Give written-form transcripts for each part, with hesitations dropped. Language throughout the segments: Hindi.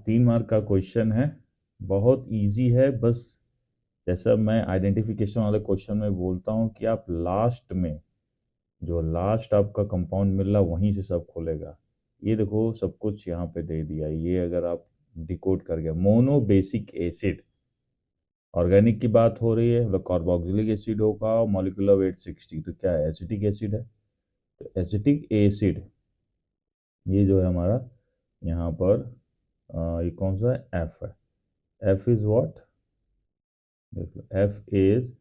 3 मार्क का क्वेश्चन है, बहुत इजी है। बस जैसा मैं आइडेंटिफिकेशन वाले क्वेश्चन में बोलता हूँ कि आप लास्ट में जो लास्ट आपका कंपाउंड मिल रहा वहीं से सब खुलेगा। ये देखो सब कुछ यहाँ पे दे दिया, ये अगर आप डिकोड कर गया, मोनो बेसिक एसिड, ऑर्गेनिक की बात हो रही है, मतलब कार्बोक्सिलिक एसिड होगा, मॉलिक्यूलर वेट 60, तो क्या है, एसिटिक एसिड है। तो एसिटिक एसिड ये जो है हमारा यहाँ पर ये कौन सा है, एफ है। एफ इज व्हाट, देख लो, एफ इज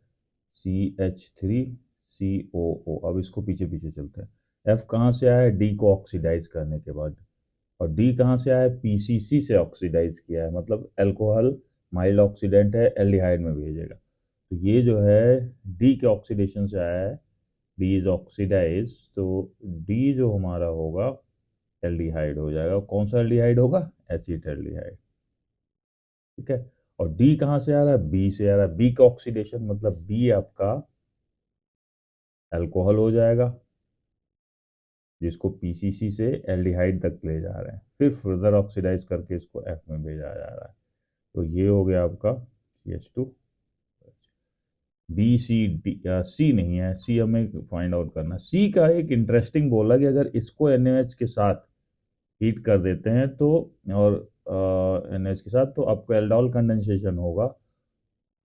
CH3COO। अब इसको पीछे पीछे चलते हैं। एफ कहाँ से आया है, डी को ऑक्सीडाइज करने के बाद, और डी कहाँ से आया है, PCC से ऑक्सीडाइज किया है, मतलब अल्कोहल माइल्ड ऑक्सीडेंट है, एल्डिहाइड में भेजेगा। तो ये जो है डी के ऑक्सीडेशन से आया है, डी इज ऑक्सीडाइज, तो डी जो हमारा होगा एल्डिहाइड हो जाएगा। कौन सा एल्डिहाइड होगा, एसिटाल्डिहाइड, ठीक है। और डी कहाँ से आ रहा है, बी से आ रहा है, बी का ऑक्सीडेशन मतलब बी आपका अल्कोहल हो जाएगा, जिसको PCC से एल्डिहाइड तक ले जा रहे हैं, फिर फर्दर ऑक्सीडाइज करके इसको F में भेजा जा रहा है। तो ये हो गया आपका CH2। बी सी डी, सी नहीं है, सी हमें फाइंड आउट करना। सी का एक इंटरेस्टिंग बोला कि अगर इसको NaOH के साथ हीट कर देते हैं तो, और NaOH के साथ, तो आपको एल्डोल कंडेंसेशन होगा,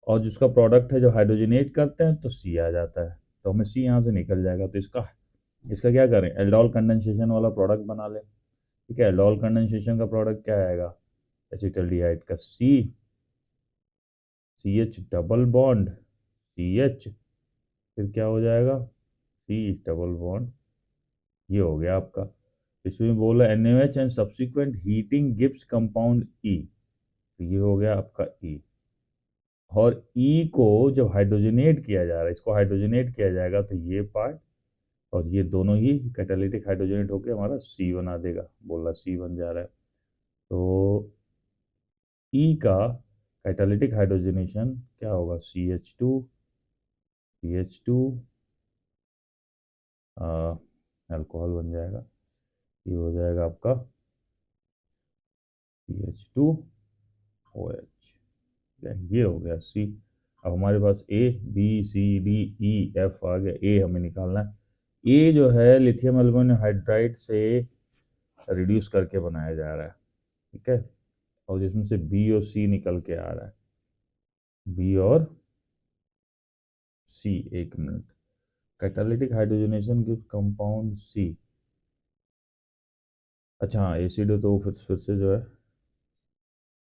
और जिसका प्रोडक्ट है जो हाइड्रोजनेट करते हैं तो सी आ जाता है, तो हमें सी यहाँ से निकल जाएगा। तो इसका क्या करें, एल्डोल कंडेंसेशन वाला प्रोडक्ट बना लें, ठीक है। एल्डोल कंडेंसेशन का प्रोडक्ट क्या आएगा, एसिटाल्डिहाइड का CH डबल बॉन्ड CH, फिर क्या हो जाएगा, C डबल बॉन्ड, ये हो गया आपका। इसमें बोला NaOH and subsequent heating gives compound E, तो ये हो गया आपका E। और E को जब हाइड्रोजनेट किया जा रहा है, इसको हाइड्रोजनेट किया जाएगा, तो ये पार्ट और ये दोनों ही कैटालिटिक हाइड्रोजनेट होकर हमारा C बना देगा, बोला C बन जा रहा है। तो E का कैटालिटिक हाइड्रोजनेशन क्या होगा, CH2 अल्कोहल बन जाएगा, ये हो जाएगा आपका CH2OH, ये हो गया C। अब हमारे पास ABCDEF आ गया, ए हमें निकालना है। ए जो है लिथियम एल्यूमिनियम हाइड्राइड से रिड्यूस करके बनाया जा रहा है, ठीक है, और जिसमें से बी और सी निकल के आ रहा है, बी और सी। एक minute, catalytic hydrogenation give compound C, अच्छा हाँ, एसिड तो फिर से जो है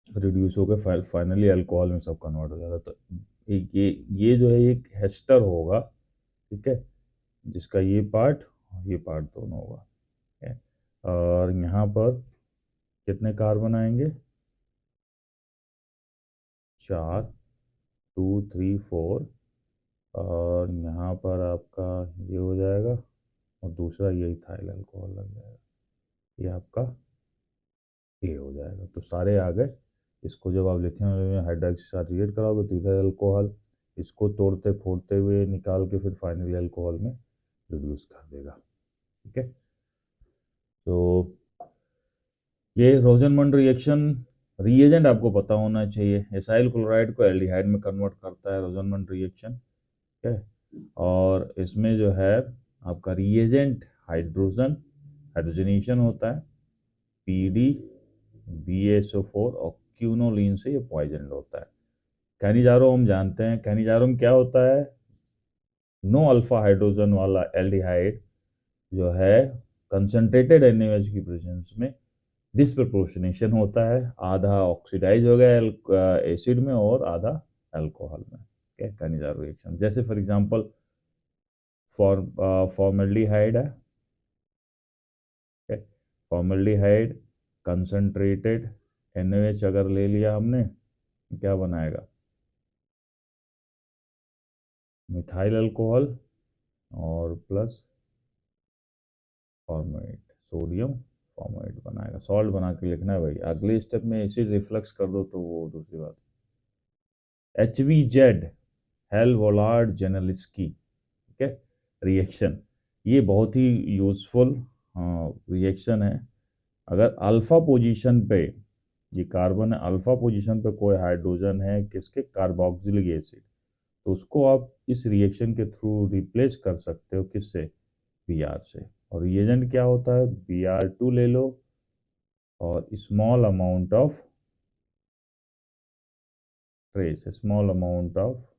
रिड्यूस होकर फाइनली अल्कोहल में सब कन्वर्ट हो जाता है। तो ये जो है एक हेस्टर होगा, ठीक है, जिसका ये पार्ट दोनों होगा, ठीक है। और यहाँ पर कितने कार्बन आएंगे, 4, 2, 3, 4, और यहाँ पर आपका ये हो जाएगा, और दूसरा ये इथाइल अल्कोहल लग जाएगा, ये आपका ए हो जाएगा। तो सारे आ गए। इसको जब आप लिथियम हाइड्राइड के साथ रिएक्ट कराओगे तो इथाइल अल्कोहल इसको तोड़ते फोड़ते हुए निकाल के फिर फाइनली अल्कोहल में रिड्यूस कर देगा, ठीक है। तो ये रोजनमंड रिएक्शन, रिएजेंट आपको पता होना चाहिए। एसाइल क्लोराइड को एल्डिहाइड में कन्वर्ट करता है रोजनमंड रिएक्शन, ठीक है। और इसमें जो है आपका रिएजेंट हाइड्रोजनेशन होता है, PD BaSO4 और क्यूनोलिन से ये पॉइजन होता है। कैनिजारो हम जानते हैं, कैनिजारो में क्या होता है, नो अल्फा हाइड्रोजन वाला एल्डिहाइड जो है कंसंट्रेटेड NaOH की प्रेजेंस में डिस्प्रपोर्शनेशन होता है, आधा ऑक्सीडाइज हो गया एसिड में और आधा अल्कोहल में, क्या कैनिजारो रिएक्शन। जैसे फॉर एग्जांपल फॉर्मल्डिहाइड है, फॉर्मल्डिहाइड कंसंट्रेटेड NaOH अगर ले लिया हमने, क्या बनाएगा, मिथाइल अल्कोहल और प्लस फॉर्मेट, सोडियम फॉर्मेट बनाएगा। सॉल्ट बना के लिखना है भाई, अगले स्टेप में एसिड रिफ्लक्स कर दो तो वो दूसरी बात। HVZ हेल वोलार्ड जेनेलिस्की, ठीक है, रिएक्शन, ये बहुत ही यूजफुल रिएक्शन है। अगर अल्फा पोजीशन पे ये कार्बन है, अल्फा पोजीशन पे कोई हाइड्रोजन है किसके, कार्बोक्सिलिक एसिड, तो उसको आप इस रिएक्शन के थ्रू रिप्लेस कर सकते हो किससे, Br से। और रिएजेंट क्या होता है, Br2 ले लो और small amount of trace, small amount of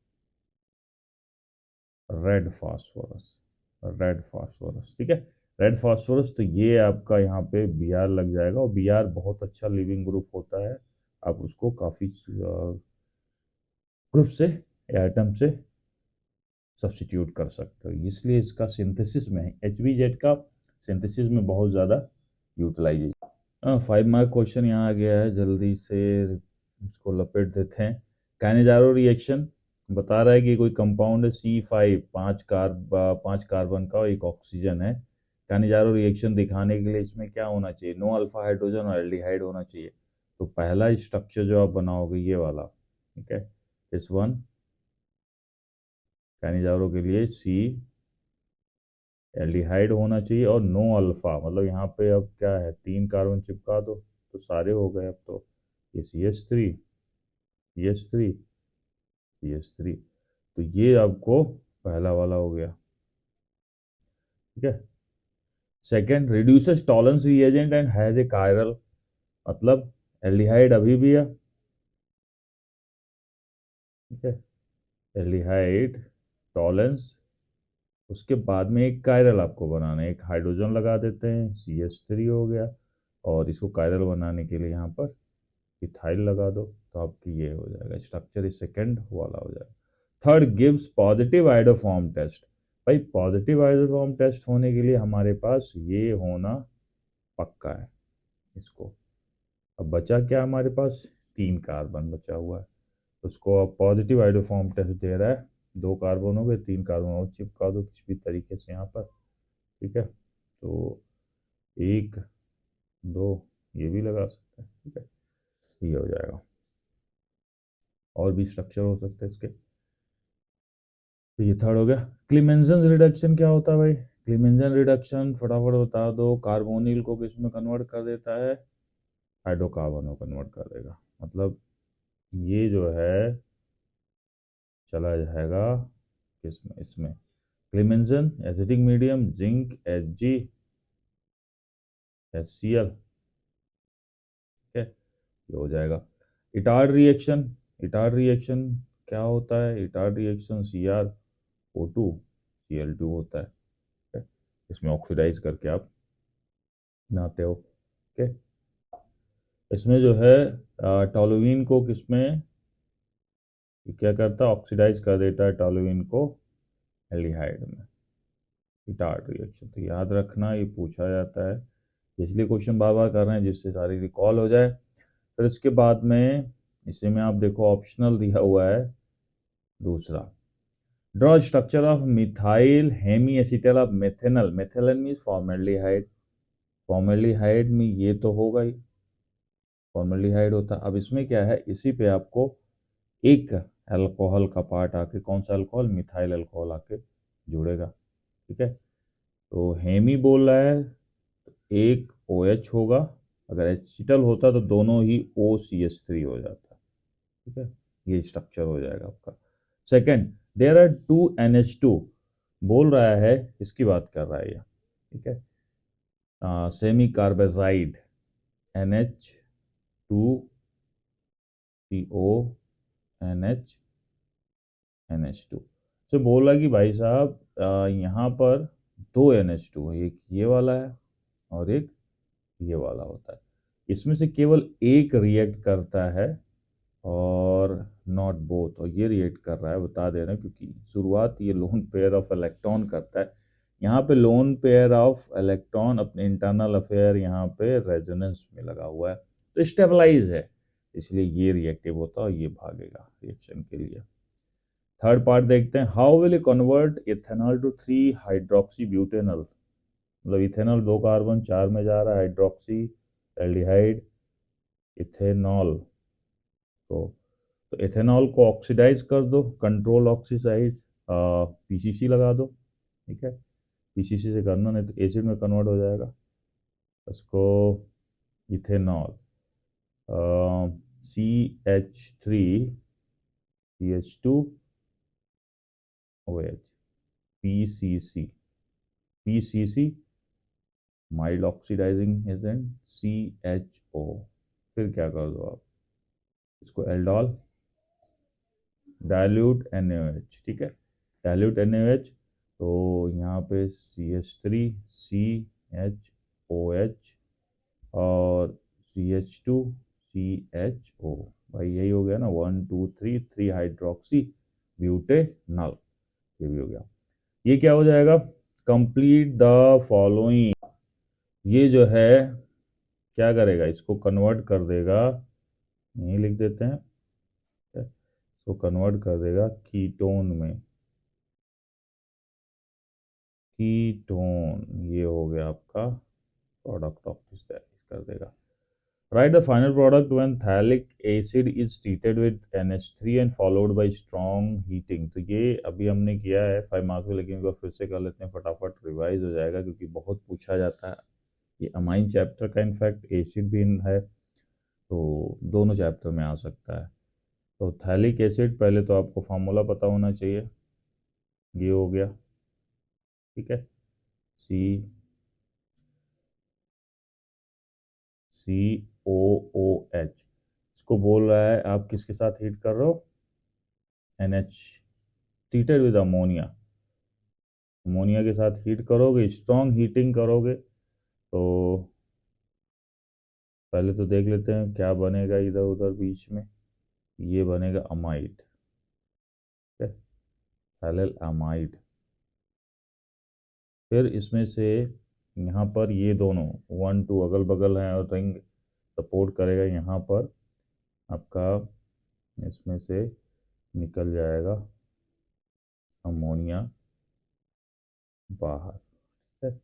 red phosphorus, red phosphorus, ठीक है, रेड फास्फोरस। तो ये आपका यहाँ पे Br लग जाएगा, और Br बहुत अच्छा लिविंग ग्रुप होता है, आप उसको काफ़ी ग्रुप से, एटम से सब्सटीट्यूट कर सकते हो, इसलिए इसका सिंथेसिस में HBZ का सिंथेसिस में बहुत ज़्यादा यूटिलाइजेशन। 5 मार्क क्वेश्चन यहाँ आ गया है, जल्दी से इसको लपेट देते हैं। काइनेजारो रिएक्शन बता रहा है कि कोई कंपाउंड है C5, 5 कार्बन का और एक ऑक्सीजन है। काइनेजारो रिएक्शन दिखाने के लिए इसमें क्या होना चाहिए, नो अल्फा हाइड्रोजन और एल्डिहाइड होना चाहिए। तो पहला स्ट्रक्चर जो आप बनाओगे ये वाला, ठीक है, इस वन काइनेजारो के लिए C एल्डिहाइड होना चाहिए और नो अल्फा, मतलब यहाँ पे अब क्या है, 3 कार्बन चिपका दो तो सारे हो गए। अब तो ये CH3, CH3, CH3, तो ये आपको पहला वाला हो गया, ठीक है। Second, reduces tolerance reagent and has a chiral, मतलब एल्डिहाइड अभी भी है, ठीक है, एल्डिहाइड टॉलरेंस, उसके बाद में एक कायरल आपको बनाना है, एक हाइड्रोजन लगा देते हैं, CH3 हो गया, और इसको कायरल बनाने के लिए यहाँ पर इथाइल लगा दो, तो आपकी ये हो जाएगा स्ट्रक्चर, इस सेकेंड वाला हो जाएगा। Third, gives positive iodoform test. भाई पॉजिटिव आइडोफॉर्म टेस्ट होने के लिए हमारे पास ये होना पक्का है इसको। अब बचा क्या हमारे पास, 3 कार्बन बचा हुआ है, उसको अब पॉजिटिव आइडोफॉर्म टेस्ट दे रहा है, 2 कार्बन हो गए, 3 कार्बन और चिपका दो किसी भी तरीके से यहाँ पर, ठीक है। तो 1 2 ये भी लगा सकते हैं, ठीक है, ये हो जाएगा। और भी स्ट्रक्चर हो सकते हैं इसके। तो ये थर्ड हो गया। क्लीमेंजन रिडक्शन क्या होता है भाई, क्लीमेंजन रिडक्शन फटाफट बता दो, कार्बोनिल को किस में कन्वर्ट कर देता है, हाइड्रोकार्बन में कन्वर्ट कर देगा, मतलब ये जो है चला जाएगा किसमें, इसमें Clemmensen, acidic medium, zinc Hg HCl, ठीक है, ये हो जाएगा। इटार्ड रिएक्शन, इटार्ड रिएक्शन क्या होता है, इटार्ड रिएक्शन CrO2 Cl2 होता है, ठीक है? इसमें ऑक्सीडाइज करके आप बनाते हो, ठीक है। इसमें जो है टोलुइन को किसमें क्या करता है, ऑक्सीडाइज कर देता है टोलुइन को एल्डिहाइड में, इटार्ड रिएक्शन। तो याद रखना ये पूछा जाता है, इसलिए क्वेश्चन बार बार कर रहे हैं जिससे सारी रिकॉल हो जाए। फिर इसके बाद में इसी में आप देखो ऑप्शनल दिया हुआ है दूसरा, draw structure of methyl hemiacetal of methanal, methanal mean formaldehyde, formaldehyde में ये तो होगा ही, फॉर्मेल्डिहाइड होता। अब इसमें क्या है, इसी पे आपको एक अल्कोहल का पार्ट आके, कौन सा अल्कोहल, मिथाइल अल्कोहल आके जुड़ेगा, ठीक है। तो हेमी बोल रहा है तो एक OH होगा, अगर एसिटल होता तो दोनों ही OCH3 हो जाता, ठीक है, ये स्ट्रक्चर हो जाएगा आपका। सेकेंड, देयर आर 2NH2 बोल रहा है, इसकी बात कर रहा है ये, ठीक है, सेमी कार्बेजाइड NH2CO NH से बोल रहा कि भाई साहब यहाँ पर 2NH2 है, एक ये वाला है और एक ये वाला होता है, इसमें से केवल एक रिएक्ट करता है और नॉट बोथ, और ये रिएक्ट कर रहा है, बता दे रहे हैं, क्योंकि शुरुआत ये लोन पेयर ऑफ इलेक्ट्रॉन करता है, यहाँ पे लोन पेयर ऑफ इलेक्ट्रॉन अपने इंटरनल अफेयर यहाँ पे रेजोनेंस में लगा हुआ है, तो स्टेबलाइज है, इसलिए ये रिएक्टिव होता है और ये भागेगा रिएक्शन के लिए। थर्ड पार्ट देखते हैं, how will you convert ethanol to 3 hydroxy butanol, मतलब इथेनॉल 2 कार्बन 4 में जा रहा है, हाइड्रोक्सी एल्डिहाइड इथेनॉल तो इथेनॉल को ऑक्सीडाइज कर दो, कंट्रोल ऑक्सीडाइज, PCC लगा दो, ठीक है, PCC से करना, नहीं तो एसिड में कन्वर्ट हो जाएगा, उसको ethanol CH3 CH2 OH PCC PCC mild oxidising agent CHO। फिर क्या कर दो आप, इसको एल्डोल डायल्यूट NaOH, ठीक है, डायल्यूट NaOH। तो यहाँ पे CH3 CHOH और CH2 CHO, भाई यही हो गया ना, 1 2 3 हाइड्रोक्सी ब्यूटेनॉल, ये भी हो गया। ये क्या हो जाएगा, कंप्लीट द फॉलोइंग, ये जो है क्या करेगा, इसको कन्वर्ट कर देगा, यही लिख देते हैं, इसको कन्वर्ट कर देगा कीटोन में, कीटोन, ये हो गया आपका प्रोडक्ट ऑफ दिस, कर देगा। Right the final product when phthalic acid is treated with NH3 and followed by strong heating. तो ये अभी हमने किया है 5 मार्क्स में, लेकिन एक बार फिर से कर लेते हैं, फटाफट रिवाइज हो जाएगा क्योंकि बहुत पूछा जाता है। ये अमाइन चैप्टर का इनफैक्ट एसिड भी है, तो दोनों चैप्टर में आ सकता है। तो थैलिक एसिड, पहले तो आपको फार्मूला पता होना चाहिए, ये हो गया, ठीक है, COOH। इसको बोल रहा है आप किसके साथ हीट कर रहे हो, NH treated with ammonia, ammonia के साथ हीट करोगे, स्ट्रॉन्ग हीटिंग करोगे, तो पहले तो देख लेते हैं क्या बनेगा इधर उधर बीच में, ये बनेगा अमाइड, थैलेल अमाइड। फिर इसमें से यहाँ पर ये दोनों 1 2 अगल बगल हैं और रिंग सपोर्ट करेगा, यहाँ पर आपका इसमें से निकल जाएगा अमोनिया बाहर, ठीक है,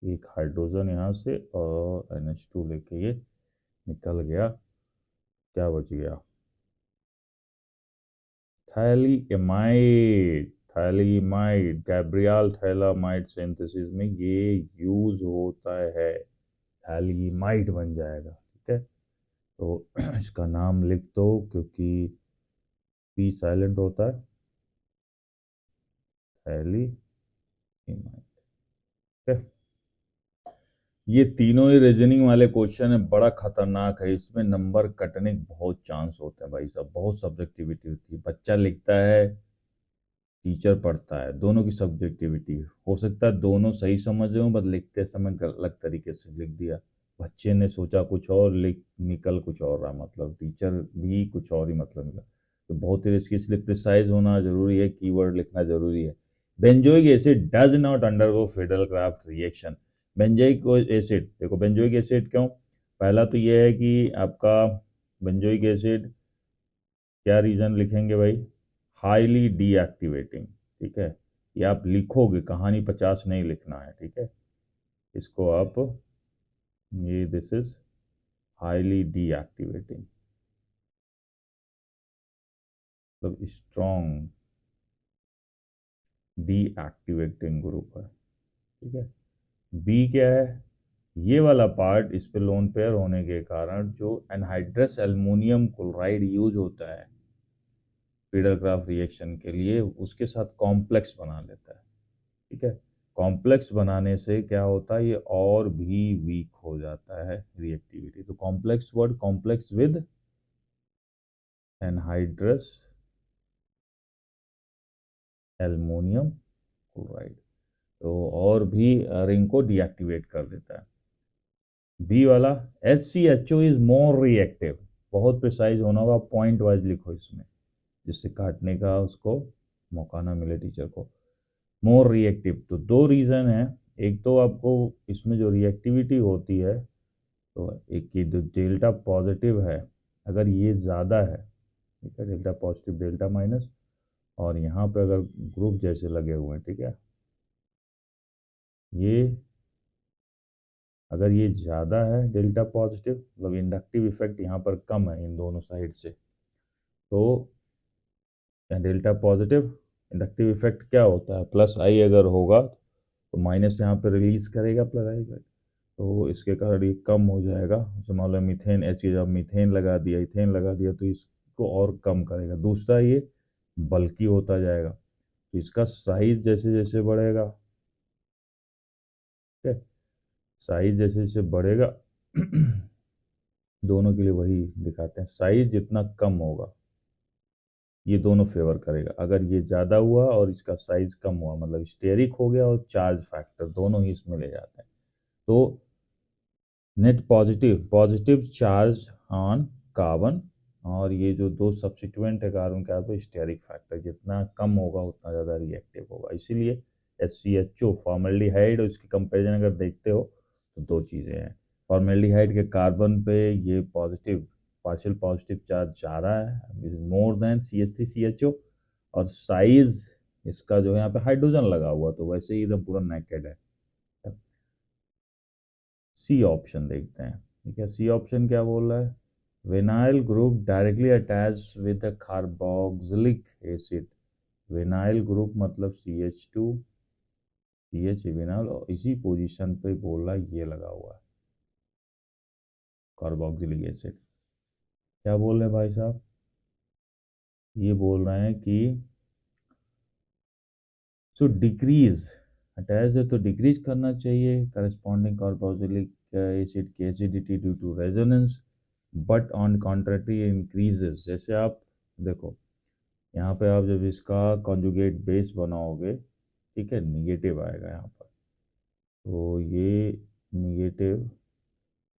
एक हाइड्रोजन यहाँ से और NH2 लेके ये निकल गया, क्या बच गया, थैलीएमाइड, थैलीमाइड गैब्रियल थैलामाइड सिंथेसिस में ये यूज होता है, थैलीमाइड बन जाएगा, ठीक है। तो इसका नाम लिख दो क्योंकि पी साइलेंट होता है, थैलीइमाइड, ठीक है। ये तीनों ही रीजनिंग वाले क्वेश्चन है, बड़ा खतरनाक है, इसमें नंबर कटने के बहुत चांस होते हैं भाई साहब, बहुत सब्जेक्टिविटी होती है, बच्चा लिखता है टीचर पढ़ता है, दोनों की सब्जेक्टिविटी हो सकता है, दोनों सही समझ रहे हो बस लिखते समय अलग तरीके से लिख दिया, बच्चे ने सोचा कुछ और लिख निकल कुछ और रहा, मतलब टीचर भी कुछ और ही मतलब निकला। तो बहुत ही रिस्की, इसलिए प्रिसाइज होना जरूरी है, कीवर्ड लिखना जरूरी है। Benzoic acid does not undergo Fidel craft reaction. Benzoic acid, देखो बेंजोइक एसिड क्यों, पहला तो ये है कि आपका बेंजोइक एसिड, क्या रीजन लिखेंगे भाई, हाईली डीएक्टिवेटिंग, ठीक है, ये आप लिखोगे, कहानी 50 नहीं लिखना है, ठीक है, इसको आप, ये दिस इज हाईली डीएक्टिवेटिंग, मतलब स्ट्रॉन्ग डीएक्टिवेटिंग ग्रुप है, ठीक है। बी क्या है, ये वाला पार्ट, इस पे लोन पेयर होने के कारण जो एनहाइड्रस एल्युमिनियम क्लोराइड यूज होता है फिडेल क्राफ्ट रिएक्शन के लिए, उसके साथ कॉम्प्लेक्स बना लेता है, ठीक है। कॉम्प्लेक्स बनाने से क्या होता है, ये और भी वीक हो जाता है रिएक्टिविटी, तो complex word, complex with anhydrous aluminium chloride, तो और भी रिंग को डीएक्टिवेट कर देता है। बी वाला HCHO इज मोर रिएक्टिव, बहुत प्रिसाइज होना होगा, पॉइंट वाइज लिखो इसमें, जिससे काटने का उसको मौका ना मिले टीचर को। मोर रिएक्टिव, तो दो रीज़न है, एक तो आपको इसमें जो रिएक्टिविटी होती है, तो एक की जो डेल्टा पॉजिटिव है, अगर ये ज़्यादा है, ठीक है, डेल्टा पॉजिटिव डेल्टा माइनस, और यहाँ पे अगर ग्रुप जैसे लगे हुए हैं, ठीक है, ये अगर ये ज़्यादा है डेल्टा पॉजिटिव, मतलब इंडक्टिव इफेक्ट यहाँ पर कम है इन दोनों साइड से, तो डेल्टा पॉजिटिव, इंडक्टिव इफेक्ट क्या होता है, प्लस आई अगर होगा तो माइनस यहाँ पे रिलीज करेगा प्लस आई, तो तो इसके कारण ये कम हो जाएगा। जैसे मान लो मीथेन एच की जब मीथेन लगा दिया, इथेन लगा दिया, तो इसको और कम करेगा। दूसरा, ये बल्कि होता जाएगा, तो इसका साइज जैसे जैसे बढ़ेगा, ठीक है, साइज जैसे जैसे बढ़ेगा दोनों के लिए वही दिखाते हैं, साइज जितना कम होगा ये दोनों फेवर करेगा। अगर ये ज़्यादा हुआ और इसका साइज कम हुआ, मतलब स्टेरिक हो गया और चार्ज फैक्टर दोनों ही इसमें ले जाते हैं। तो net positive positive charge on carbon, और ये जो दो सब्सिट्यूएंट है कार्बन के, तो स्टेरिक फैक्टर जितना कम होगा उतना ज़्यादा रिएक्टिव होगा। इसीलिए HCHO फॉर्मल्डिहाइड, और इसकी कंपेरिजन अगर देखते हो तो दो चीज़ें हैं। फॉर्मल्डिहाइड के कार्बन पे ये पॉजिटिव, पार्शियल पॉजिटिव चार्ज जा रहा है, इज मोर देन CH3CHO, और साइज इसका जो है यहाँ पे हाइड्रोजन लगा हुआ, तो वैसे ही एकदम पूरा नेकेड है। सी ऑप्शन देखते हैं, ठीक है। सी ऑप्शन क्या बोल रहा है? Vinyl group directly attach with the carboxylic acid. Vinyl group मतलब CH2 CH विनाइल, और इसी पोजीशन पे बोल रहा है ये लगा हुआ है कार्बोक्सिलिक एसिड। क्या बोल रहे हैं भाई साहब? ये बोल रहे हैं कि सो डिक्रीज अटैच है तो डिक्रीज करना चाहिए करस्पॉन्डिंग कार्बोक्सिलिक एसिड की acidity due to resonance, but on contrary increases. जैसे आप देखो यहाँ पे, आप जब इसका कॉन्जुगेट बेस बनाओगे, ठीक है, निगेटिव आएगा यहाँ पर, तो ये निगेटिव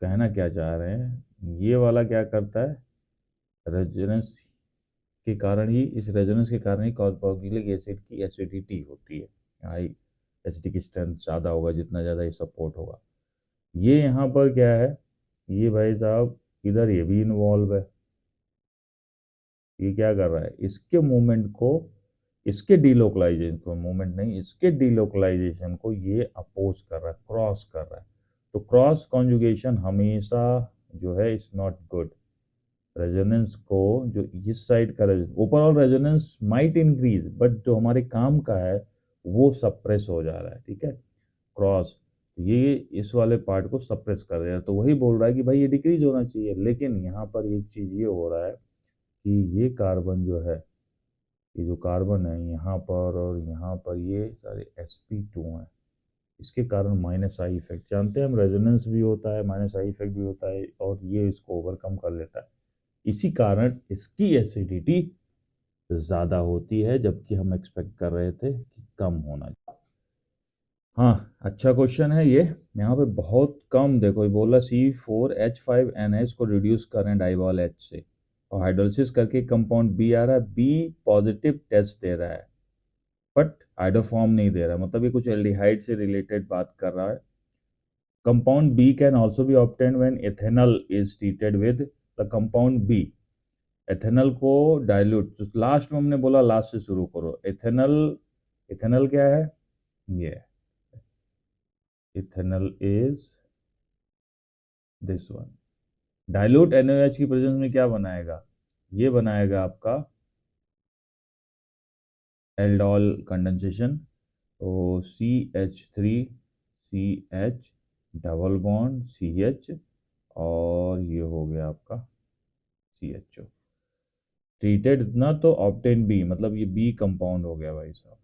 कहना क्या चाह रहे हैं, ये वाला क्या करता है, रेजोनेंस के कारण ही, इस रेजोनेंस के कारण ही कार्बोक्सिलिक एसिड की एसिडिटी होती है, हाई एसिडिक स्ट्रेंथ ज़्यादा होगा जितना ज़्यादा ये सपोर्ट होगा। ये यहाँ पर क्या है, ये भाई साहब इधर ये भी इन्वॉल्व है। ये क्या कर रहा है, इसके मूवमेंट को, इसके डीलोकलाइजेशन को, मूवमेंट नहीं, इसके डीलोकलाइजेशन को ये अपोज कर रहा है, क्रॉस कर रहा है। तो क्रॉस कॉन्जुगेशन हमेशा जो है इज नॉट गुड। रेजोनेंस को जो इस साइड का overall resonance might increase, but जो हमारे काम का है वो सप्रेस हो जा रहा है, ठीक है, क्रॉस, ये इस वाले पार्ट को सप्रेस कर रहा है। तो वही बोल रहा है कि भाई ये डिक्रीज होना चाहिए, लेकिन यहाँ पर एक चीज़ ये हो रहा है कि ये कार्बन जो है, ये जो कार्बन है यहाँ पर और यहाँ पर, ये सारे sp2 हैं, इसके कारण माइनस आई इफेक्ट, जानते हैं हम, रेजोनेंस भी होता है, माइनस आई इफेक्ट भी होता है, और ये इसको ओवरकम कर लेता है। इसी कारण इसकी एसिडिटी ज़्यादा होती है, जबकि हम एक्सपेक्ट कर रहे थे कि कम होना चाहिए। हाँ, अच्छा क्वेश्चन है ये। यहाँ पे बहुत कम, देखो ये बोला C4H5NH को रिड्यूस करें डाइवॉल H से, और हाइड्रोलिसिस करके कंपाउंड बी आ रहा है, बी पॉजिटिव टेस्ट दे रहा है, बट हाइड्रोफॉर्म नहीं दे रहा, मतलब ये कुछ एल्डिहाइड से रिलेटेड बात कर रहा है। Compound B can also be obtained when ethanol is treated with the compound B. Ethanol को डाइल्यूट, जो लास्ट में हमने बोला, लास्ट से शुरू करो, एथेनॉल, एथेनॉल क्या है, ये ethanol is this one. Dilute NaOH की प्रेजेंस में क्या बनाएगा, ये बनाएगा आपका एल्डोल कंडेंसेशन, तो CH3CH डबल बॉन्ड CH, और ये हो गया आपका CHO ट्रीटेड ना, तो ऑप्टेन बी, मतलब ये बी कंपाउंड हो गया भाई साहब,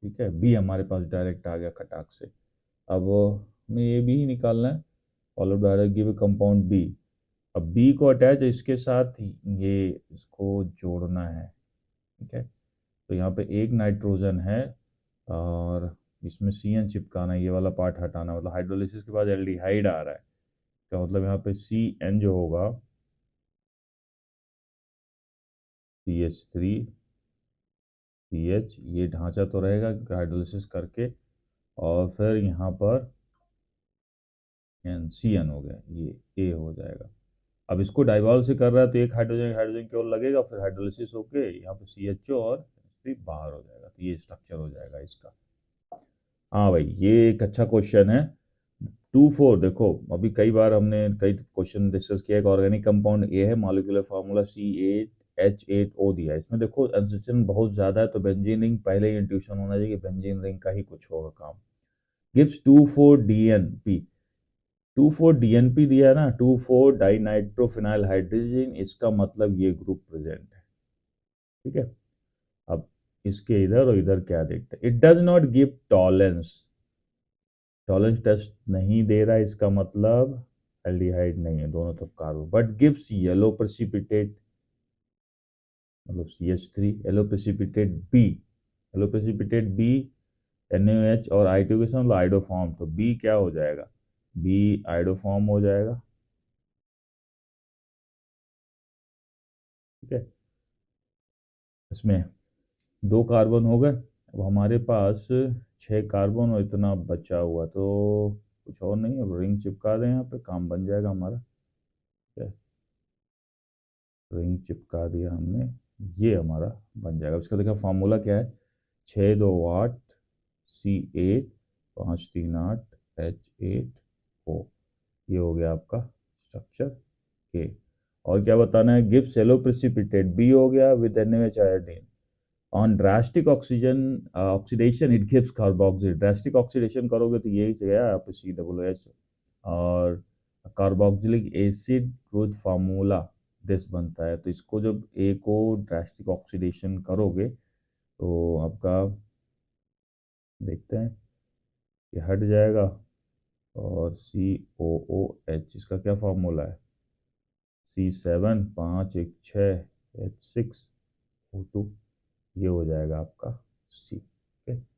ठीक है, बी हमारे पास डायरेक्ट आ गया खटाक से। अब हमें ये भी निकालना है, followed direct give compound B. अब बी को अटैच इसके साथ ये इसको जोड़ना है, ठीक है, तो यहाँ पे एक नाइट्रोजन है और इसमें CN चिपकाना है, ये वाला पार्ट हटाना, मतलब हाइड्रोलिसिस के बाद एल्डिहाइड आ रहा है, क्या मतलब यहाँ पे CN जो होगा CH3CH, ये ढांचा तो रहेगा हाइड्रोलिसिस करके, और फिर यहाँ पर CN हो गया, ये A हो जाएगा। अब इसको डाइवॉल्व से कर रहा है, तो एक हाइड्रोजन हाइड्रोजन की ओर लगेगा, फिर हाइड्रोलिसिस होके यहाँ पे CHO और H3 बाहर हो जाएगा, तो ये स्ट्रक्चर हो जाएगा इसका। हाँ भाई, ये एक अच्छा क्वेश्चन है। 2 4 देखो, अभी कई बार हमने कई क्वेश्चन डिस्कस किया। एक ऑर्गेनिक कंपाउंड ए है, मॉलिक्यूलर फार्मूला C8H8O दिया है, इसमें देखो अनसिस्टेंट बहुत ज़्यादा है, तो बेंजीन रिंग पहले ही इंट्यूशन होना चाहिए कि बेंजीन रिंग का ही कुछ होगा काम। गिव्स 2,4-DNP, 2,4-DNP दिया है ना, 2,4-डाइनाइट्रोफिनाइल हाइड्रोजन, इसका मतलब ये ग्रुप प्रेजेंट है। ठीक है, अब इसके इधर और इधर क्या देखते हैं। It does not give Tollens, Tollens test नहीं दे रहा है, इसका मतलब एल्डिहाइड नहीं है, दोनों तरफ carbon, but gives yellow precipitate, मतलब CH3, yellow precipitate B, yellow precipitate B, NaOH और I2 के साथ आइडोफॉर्म, तो बी क्या हो जाएगा, बी आइडोफॉर्म हो जाएगा। ठीक है, इसमें 2 कार्बन हो गए। अब हमारे पास 6 कार्बन और इतना बचा हुआ, तो कुछ और नहीं है, अब रिंग चिपका दें, यहाँ पे काम बन जाएगा हमारा। ठीक है, रिंग चिपका दिया हमने, ये हमारा बन जाएगा। इसका देखा फॉर्मूला क्या है, 6 2 8 C8 5 3 8 H8O, ये हो गया आपका स्ट्रक्चर के। और क्या बताना है, गिब्स येलो प्रेसिपिटेट बी हो गया with NaOH iodine, on drastic oxygen oxidation it gives carboxyl, drastic oxidation करोगे तो यही गया यहाँ पे COOH, और carboxylic acid with formula this बनता है। तो इसको जब ए को ड्रास्टिक ऑक्सीडेशन करोगे तो आपका देखते हैं ये हट जाएगा, और COOH इसका क्या फार्मूला है, C7 5 1 6 H6O2, ये हो जाएगा आपका C।